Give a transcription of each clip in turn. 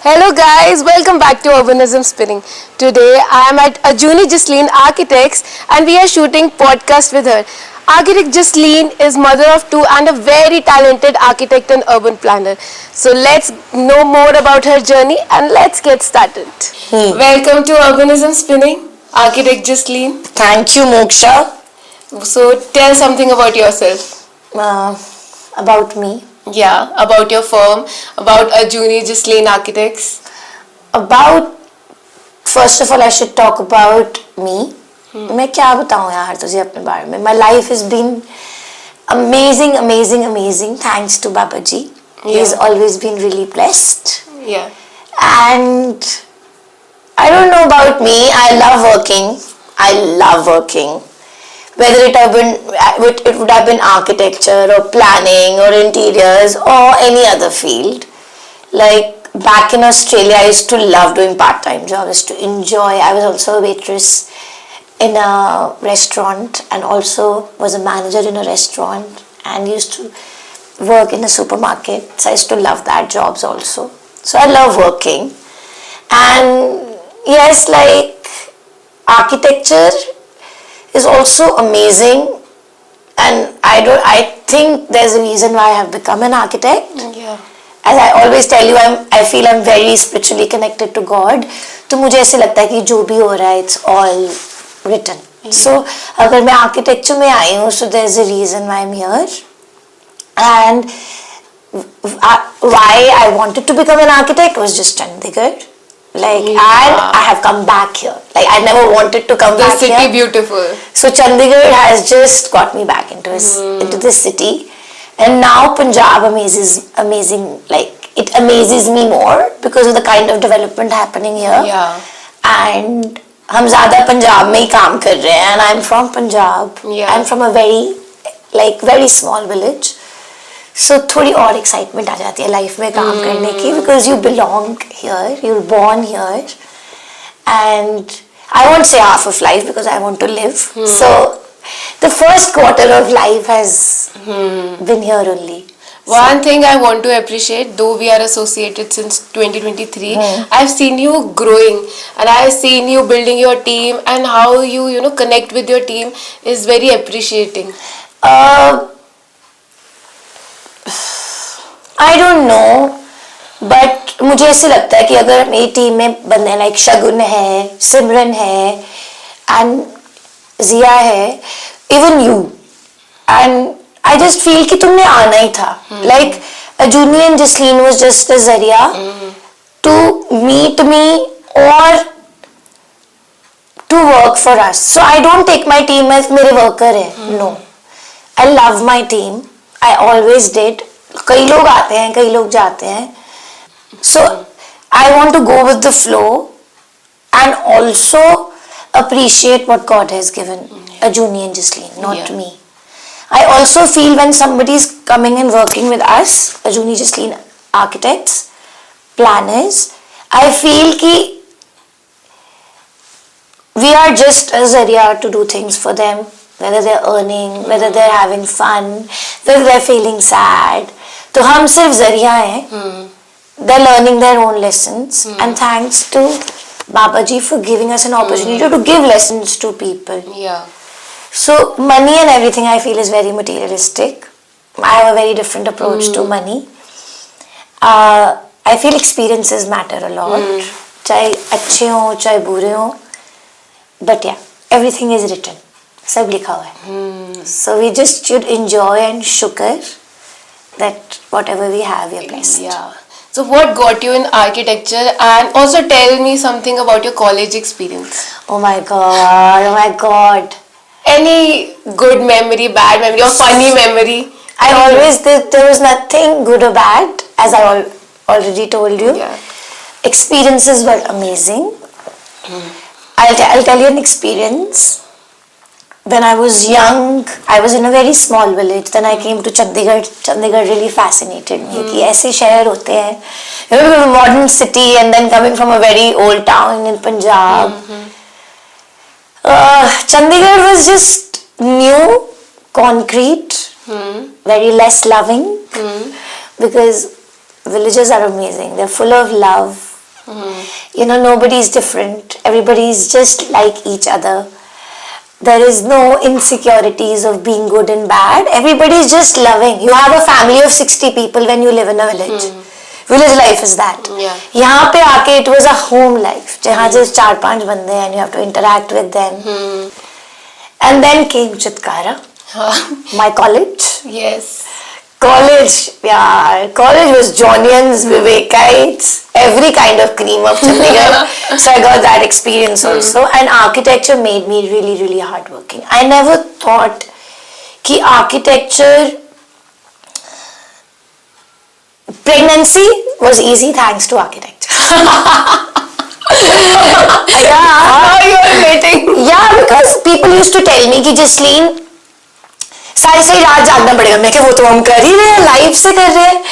Hello guys, welcome back to Urbanism Spinning. Today I am at Ajuni Jasleen Architects and we are shooting podcast with her. Architect Jasleen is mother of two and a very talented architect and urban planner. So let's know more about her journey and let's get started. Welcome to Urbanism Spinning, Architect Jasleen. Thank you, Moksha. So tell something about yourself. About me. Yeah, about your firm, about Ajuni Jasleen Architects. First of all, I should talk about me. मैं क्या बताऊँ यार तुझे अपने बारे में. My life has been amazing. Thanks to Babaji. He's always been really blessed. Yeah. And I don't know about me. I love working. Whether it would have been architecture or planning or interiors or any other field. Like back in Australia, I used to love doing part-time jobs. I used to enjoy. I was also a waitress in a restaurant and also was a manager in a restaurant and used to work in a supermarket. So I used to love that jobs also. So I love working. And yes, like architecture is also amazing, and I think there's a reason why I have become an architect. Yeah. As I always tell you, I feel I'm very spiritually connected to God. तो मुझे ऐसे लगता है कि जो भी हो रहा है it's all written. So अगर मैं architecture में आई हूँ, so there's a reason why I'm here. And why I wanted to become an architect was just Chandigarh. And I have come back here. Like I never wanted to come back here. The city beautiful. So Chandigarh has just got me back into this city, and now Punjab amazing. Like it amazes me more because of the kind of development happening here. Yeah. And हम ज़्यादा पंजाब में ही काम कर रहे हैं, and I'm from Punjab. Yeah. I'm from a very small village. So थोड़ी और excitement आ जाती है लाइफ में काम करने की because you belong here, you're born here, and I won't say half of life because I want to live. So the first quarter of life has been here only. One thing I want to appreciate, though we are associated since 2023, I've seen you growing and I've seen you building your team, and how you connect with your team is very appreciating. I don't know, but मुझे ऐसे लगता है कि अगर मेरी team में बंदे like शगुन है, सिमरन है, and जिया है, even you, and I just feel कि तुमने आना ही था. Like Ajuni and Jasleen was just a ज़रिया to meet me or to work for us. So I don't take my team as मेरे worker है. No, I love my team. I always did. कई लोग आते हैं, कई लोग जाते हैं. So I want to go with the flow and also appreciate what God has given Ajuni and Jasleen, not me. I also feel when somebody is coming and working with us, Ajuni Jasleen architects, planners, I feel कि we are just a ज़रिया to do things for them. Whether they're earning, whether they're having fun, whether they're feeling sad. तो हम सिर्फ ज़रिया हैं. They're learning their own lessons. And thanks to Babaji for giving us an opportunity to give lessons to people. Yeah. So money and everything I feel is very materialistic. I have a very different approach to money. I feel experiences matter a lot. चाहे अच्छे हों, चाहे बुरे हों. But yeah, everything is written. सब लिखा हुआ है. So we just should enjoy and shukr that whatever we have, we are blessed. Yeah. So what got you in architecture, and also tell me something about your college experience. Oh my God. Any good memory, bad memory, or funny memory? I always did. There was nothing good or bad, as I already told you. Yeah. Experiences were amazing. I'll tell you an experience. When I was young, I was in a very small village. Then I came to Chandigarh. Chandigarh really fascinated me. कि ऐसे शहर होते हैं. You know, a modern city, and then coming from a very old town in Punjab. Chandigarh was just new, concrete, very less loving. Because villages are amazing. They're full of love. You know, nobody is different. Everybody is just like each other. There is no insecurities of being good and bad. Everybody is just loving. You have a family of 60 people when you live in a village. Village life is that. Yeah. यहाँ पे आके it was a home life. जहाँ just 4-5 बंदे हैं and you have to interact with them. And then came Chitkara, my college. Yes. College, yeah, college was Johnians, Vivekites, every kind of cream of Chandigarh. So I got that experience also. And architecture made me really, really hardworking. I never thought कि architecture, pregnancy was easy thanks to architecture. Yeah. Now you're relating. Yeah, because people used to tell me कि Jasleen, सारी सारी रात जागना पड़ेगा. मैं क्या, वो तो हम कर ही रहे हैं, लाइफ से कर रहे हैं.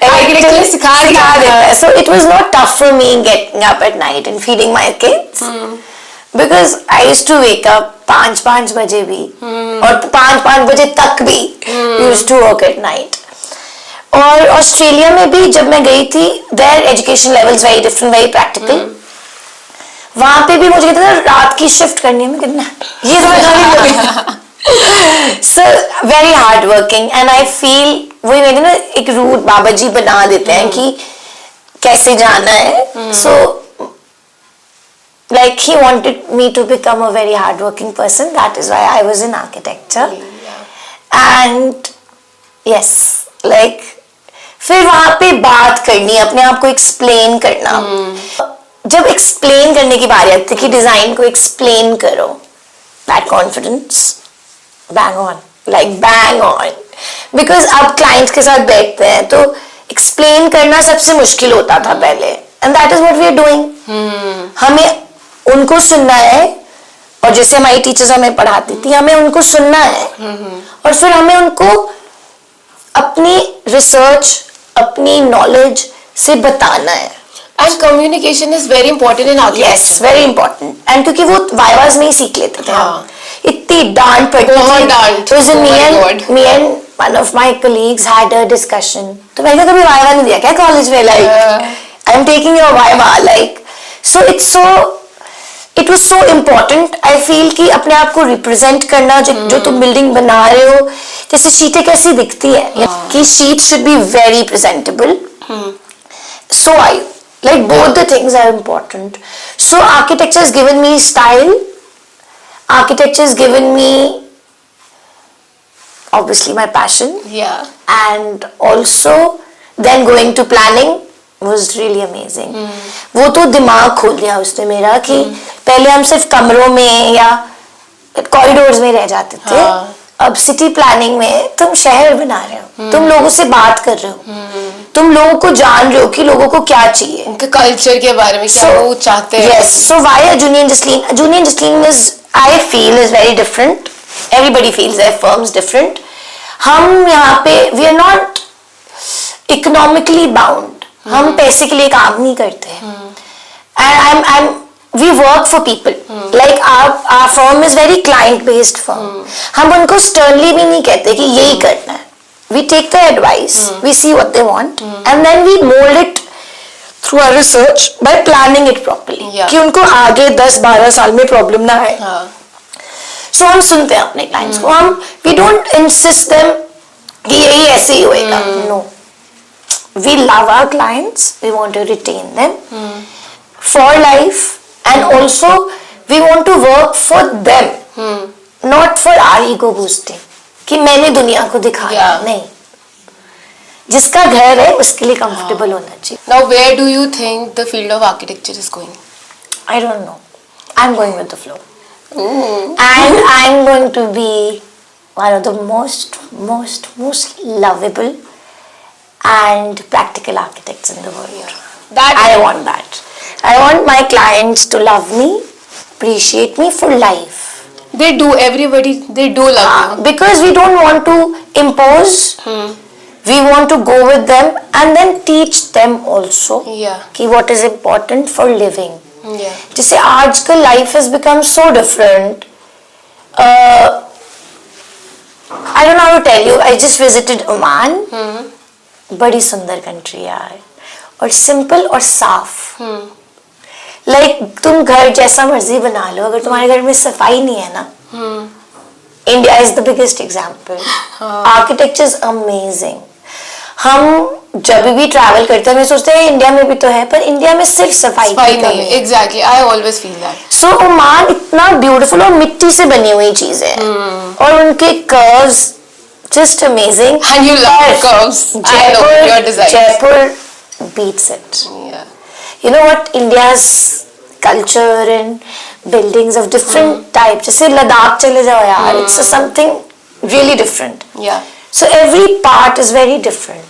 Architecture सिखा देता है. So it was not tough for me getting up at night and feeding my kids. Because I used to wake up 5 बजे भी और 5 बजे तक भी used to work at night. और ऑस्ट्रेलिया में भी जब मैं गई थी, their education levels very different, very practical. वहाँ पे भी मुझे कहते थे रात की शिफ्ट करनी है. मैं कितना ये तो मैं So very hard working and I feel वही मैंने ना एक रूट बाबा जी बना देते हैं कि कैसे जाना है. So like he wanted me to become a very hard working person. That is why I was in architecture. And yes, like फिर वहाँ पे बात करनी, अपने आप को एक्सप्लेन करना. जब एक्सप्लेन करने की बारी आती है कि डिजाइन को एक्सप्लेन करो, that confidence bang on, like bang on. Because अब क्लाइंट के साथ बैठते हैं तो एक्सप्लेन करना सबसे मुश्किल होता था पहले. And that is what we are doing. हमें उनको सुनना है और जैसे हमारी टीचर्स हमें पढ़ाती थी, हमें उनको सुनना है और फिर हमें उनको अपनी रिसर्च, अपनी नॉलेज से बताना है. And communication is very important in architecture. Yes, very important. And क्योंकि वो वाइवाज में ही सीख लेते थे. हाँ. इतनी डांट पड़ती थी. तो me and one of my colleagues had a discussion. तो मैंने कभी वाइवा नहीं दिया क्या कॉलेज में? Like I'm taking your viva. Like so it was so important. I feel कि अपने आप को represent करना, जो तुम बिल्डिंग बना रहे हो, जैसे शीटें कैसी दिखती है कि sheet should be very presentable. So are you. Like both the things are important. So architecture has given me style. Architecture has given me obviously my passion. Yeah. And also then going to planning was really amazing. वो तो दिमाग खोल दिया उसने मेरा कि पहले हम सिर्फ कमरों में या कॉरिडोर्स में रह जाते थे. अब सिटी प्लानिंग में तुम शहर बना रहे हो, तुम लोगों से बात कर रहे हो, तुम लोगों को जान रहे हो कि लोगों को क्या चाहिए, उनके कल्चर के बारे में क्या वो चाहते हैं. Yes, so why a Junior Jasleen? Junior Jasleen is, I feel, is very different. Everybody feels their firm's different. हम यहाँ पे we are not economically bound. हम पैसे के लिए काम नहीं करते. And we work for people. Like our firm is very client based firm. हम उनको sternly भी नहीं कहते कि यही करना है. We take the advice, we see what they want, and then we mold it through our research by planning it properly. Yeah. कि उनको आगे 10-12 साल में प्रॉब्लम ना आए. So हम सुनते हैं अपने clients को. We don't insist them कि यही ऐसे ही होएगा. No. We love our clients. We want to retain them for life, and also we want to work for them, not for our ego boosting. कि मैंने दुनिया को दिखाया. नहीं, जिसका घर है उसके लिए comfortable होना चाहिए. Now where do you think the field of architecture is going? I don't know. I'm going with the flow. And I'm going to be one of the most lovable and practical architects in the world. I want that. I want my clients to love me, appreciate me for life. They do. Everybody, they do love you. Because we don't want to impose. We want to go with them and then teach them also. Yeah. कि what is important for living. Yeah. जैसे आजकल life has become so different. I don't know how to tell you. I just visited Oman. बड़ी सुंदर country यार. और simple और साफ. Like तुम घर जैसा मर्जी बना लो, अगर तुम्हारे घर में सफाई नहीं है ना, India is the biggest example. Architecture is amazing. हम जब भी ट्रैवल करते हैं, मैं सोचते हैं इंडिया में भी तो है, पर इंडिया में सिर्फ सफाई की कमी है. Exactly, I always feel that. So Oman इतना ब्यूटीफुल, और मिट्टी से बनी हुई चीज है, और उनके curves just amazing. And you love curves. I know your designs. Jaipur beats it. Yeah. You know what? India's culture and buildings of different types. जैसे लद्दाख चले जाओ यार, it's something really different. Yeah. So every part is very different.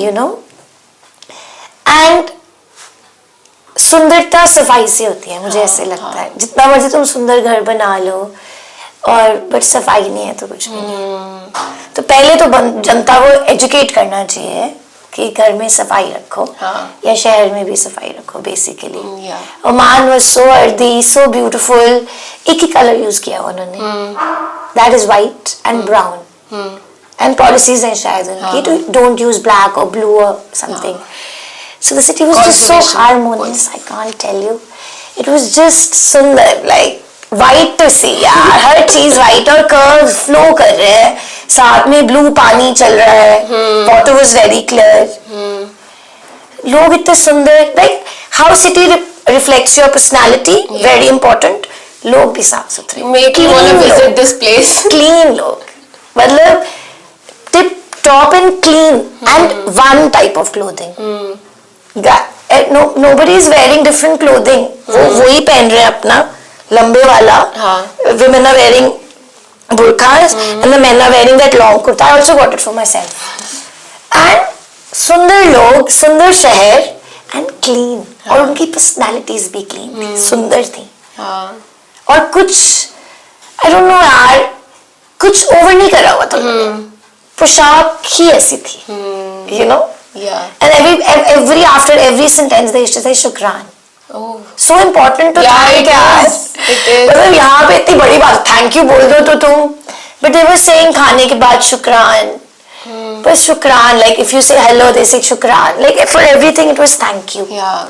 You know? And सुंदरता सफाई से होती है, मुझे ऐसे लगता है. जितना मर्जी तुम सुंदर घर बना लो, और बट सफाई नहीं है तो कुछ भी नहीं. तो पहले तो जनता को एजुकेट करना चाहिए कि घर में सफाई रखो, या शहर में भी सफाई रखो basically. Oman was so earthy, so beautiful. एक ही कलर यूज किया उन्होंने, that is white and brown. And policies हैं शायद उनकी, टू डोंट यूज ब्लैक और ब्लू और something. So the city was just so harmonious. I can't tell you. It was just सुंदर, like white to see यार. हर चीज white, और curves flow कर रहे हैं, साथ में blue पानी चल रहा है. Water was very clear. लोग इतने सुंदर, like how city reflects your personality. Very important. लोग भी साफ सुथरे. Make you wanna visit this place. Clean लोग, मतलब tip top and clean, and one type of clothing. Nobody is wearing different clothing. वो वही पहन रहे हैं अपना लंबे वाला. Women are wearing burqas and the men are wearing that long kurta. I also got it for myself. And सुंदर लोग, सुंदर शहर, and clean. और उनकी personalities भी clean थी, सुंदर थी. और कुछ I don't know यार, कुछ over नहीं करा हुआ था. पोशाक ही ऐसी थी, you know. Yeah. And every after every sentence they used to say shukran. Oh. So important to Yeah, thank it यार. is. It is. मतलब यहाँ पे इतनी बड़ी बात thank you बोल दो तो तुम, but they were saying खाने के बाद शुक्रान. But shukran, like if you say hello they say shukran. Like for everything it was thank you. Yeah.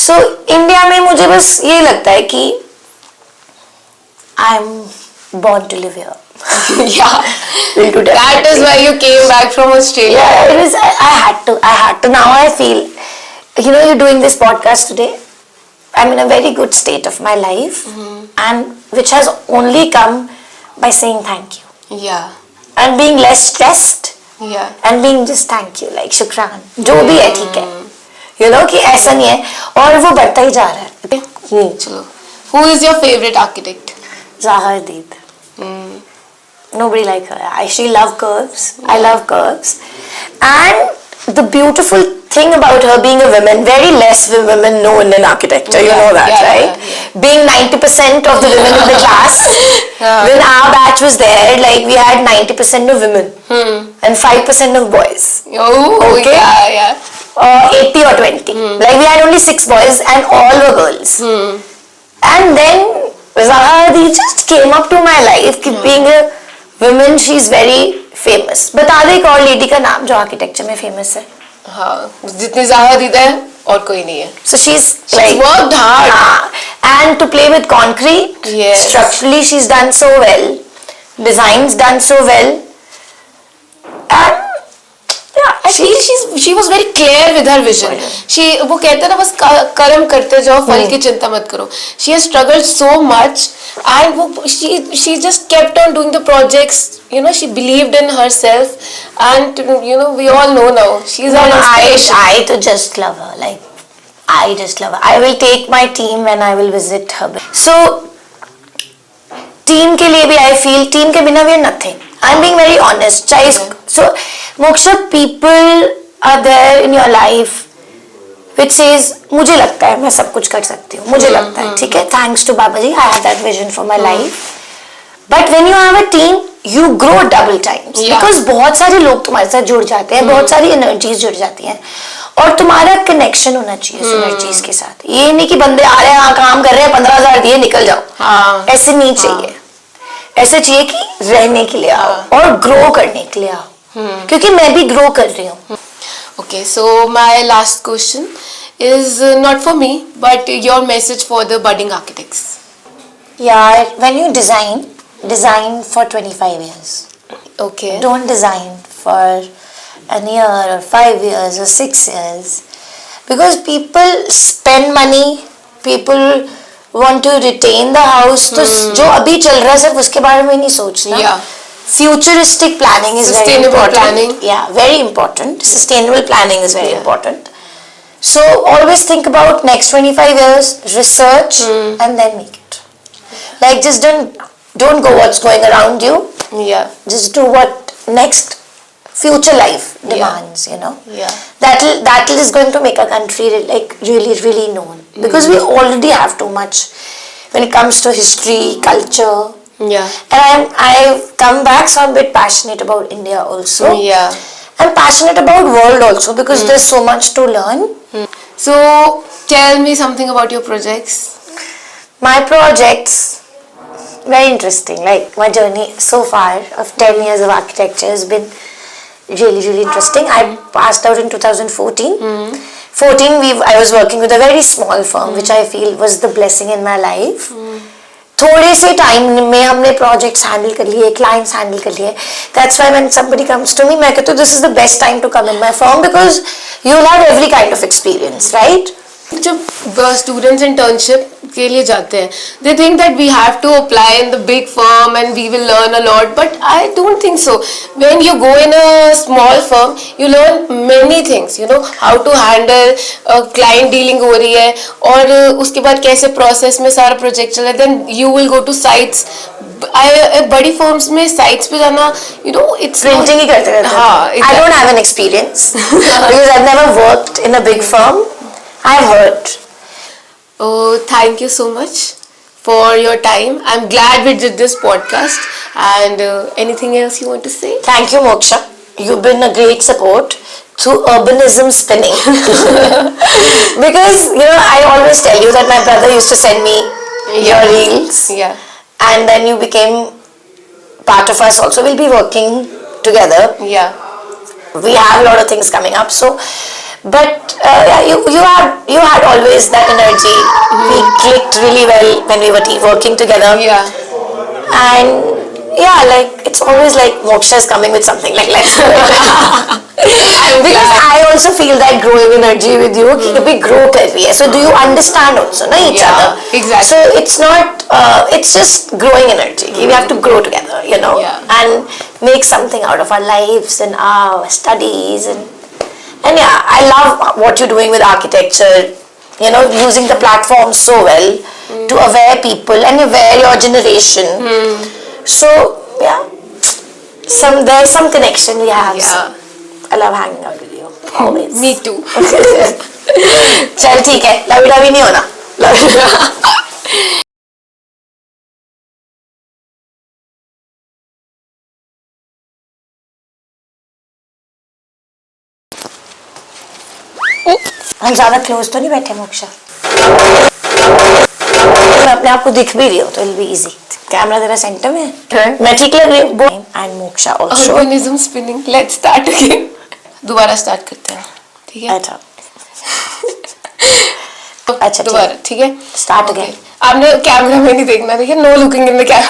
So India में मुझे बस ये लगता है कि I'm born to live here. Yeah. Into That is why you came back from Australia. Yeah, it was. I had to. Now I feel, you know, you're doing this podcast today. I'm in a very good state of my life, and which has only come by saying thank you. Yeah. And being less stressed. Yeah. And being just thank you, like shukran. जो भी है ठीक है. You know कि ऐसा नहीं है, और वो बढ़ता ही जा रहा है. चलो. Who is your favorite architect? Zahar Deed. Nobody like her. I actually love curves. I love curves. And the beautiful thing about her being a woman, very less women know in architecture, you know that, right? Being 90% of the women in the class, when our batch was there, like we had 90% of women and 5% of boys. Oh, okay? Yeah. 80 or 20. Like we had only 6 boys and all were girls. And then Zahra just came up to my life, being a women, she is very famous. बता दे एक और lady का नाम जो architecture में famous है. हाँ, जितनी ज़ाहिर दीदा है और कोई नहीं है. So she's like worked hard. And to play with concrete. Yes. Structurally she's done so well. Designs done so well. And she was very clear with her vision. वो कहते हैं ना बस कर्म करते जाओ, फल की चिंता मत करो. She has struggled so much, and she just kept on doing the projects. You know, she believed in herself, and you know we all know now she's an inspiration. I to just love her. Like I just love her. I will take my team when I will visit her. So team के लिए भी I feel team के बिना we are nothing. I'm being very honest. So Moksha, people are there in your life which says मुझे लगता है मैं सब कुछ कर सकती हूँ, मुझे लगता है ठीक है, thanks to Baba ji I had that vision for my life. But when you have a team you grow double times. Because बहुत सारे लोग तुम्हारे साथ जुड़ जाते हैं, बहुत सारी एनर्जीज जुड़ जाती हैं, और तुम्हारा कनेक्शन होना चाहिए उस एनर्जीज के साथ. ये नहीं कि बंदे आ रहे हैं, हाँ काम कर रहे हैं, 15,000 दिए निकल जाओ. ऐसे नहीं चाहिए. ऐसे चाहिए कि रहने के लिए आओ और ग्रो करने के लिए आओ. क्योंकि मैं भी ग्रो कर रही हूँ. Okay, so my last question is not for me, but your message for the budding architects. Yeah, when you design for 25 years. Okay. Don't design for an year or 5 years or 6 years, because people spend money, people want to retain the house. तो जो अभी चल रहा है सिर्फ उसके बारे में नहीं सोचना. Yeah. Futuristic planning is very Sustainable important. planning. Yeah, very important. Sustainable planning is very important. So always think about next 25 years, research, and then make it. Like, just don't go what's going around you. Yeah. Just do what next future life demands. You know. Yeah. That is going to make a country like really known, because we already have too much when it comes to history, culture. Yeah. And I've come back, so I'm a bit passionate about India also. Yeah. I'm passionate about world also, because there's so much to learn. So tell me something about your projects. My projects, very interesting. Like, my journey so far of 10 years of architecture has been really interesting. I passed out in 2014. 14, I was working with a very small firm, which I feel was the blessing in my life. थोड़े से time में हमने projects handle कर लिए, clients handle कर लिए. That's why when somebody comes to me, मैं कहती हूँ this is the best time to come in my firm, because you will have every kind of experience, right? जब स्टूडेंट्स इंटर्नशिप के लिए जाते हैं, they think that we have to apply in the big firm and we will learn a lot, but I don't think so. When you go in a small firm you learn many things, you know how to handle client dealing हो रही है, और उसके बाद कैसे process में सारा project चल रहा है. Then you will go to sites. बड़ी फर्म्स में साइट्स पे जाना, यू नो, इट्स प्रिंटिंग ही करते रहते हैं. हाँ, I don't have an experience because I never worked in a big firm. I've heard. Oh, thank you so much for your time. I'm glad we did this podcast. And anything else you want to say? Thank you, Moksha. You've been a great support to urbanism spinning. Because, you know, I always tell you that my brother used to send me your reels. Yeah. And then you became part of us also. We'll be working together. Yeah. We have a lot of things coming up. So, but yeah, you had always that energy. We clicked really well when we were working together. Yeah. And yeah, like, it's always like Moksha is coming with something, like, let's do it. Because I also feel that growing energy with you. कि we grow कर रही है. So do you understand also, no, each other? Exactly. So it's not, it's just growing energy. We have to grow together, you know, and make something out of our lives and our studies. And yeah, I love what you're doing with architecture, you know, using the platform so well to aware people and aware your generation. So yeah, there's some connection we have. Yeah. I love hanging out with you always. Me too. चल ठीक है, लवी नहीं होना. हम ज्यादा close तो नहीं बैठे मोक्षा. मैं अपने आप को दिख भी रही हो तो it will be easy. Camera तेरा सेंटर में है. मैं ठीक लग रही हूँ. And moksha also. Urbanism spinning. Let's start again. दोबारा स्टार्ट करते हैं, ठीक है? अच्छा दोबारा, ठीक है? Start again. आपने कैमरा में नहीं देखना, ठीक है? No looking in the camera.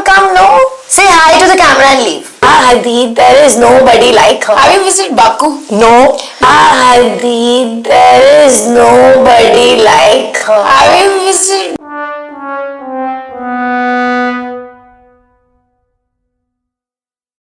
Come, no. Say hi to the camera and leave. Hadid, there is nobody like her. Have you visited Baku? No. Hadid, there is nobody like her.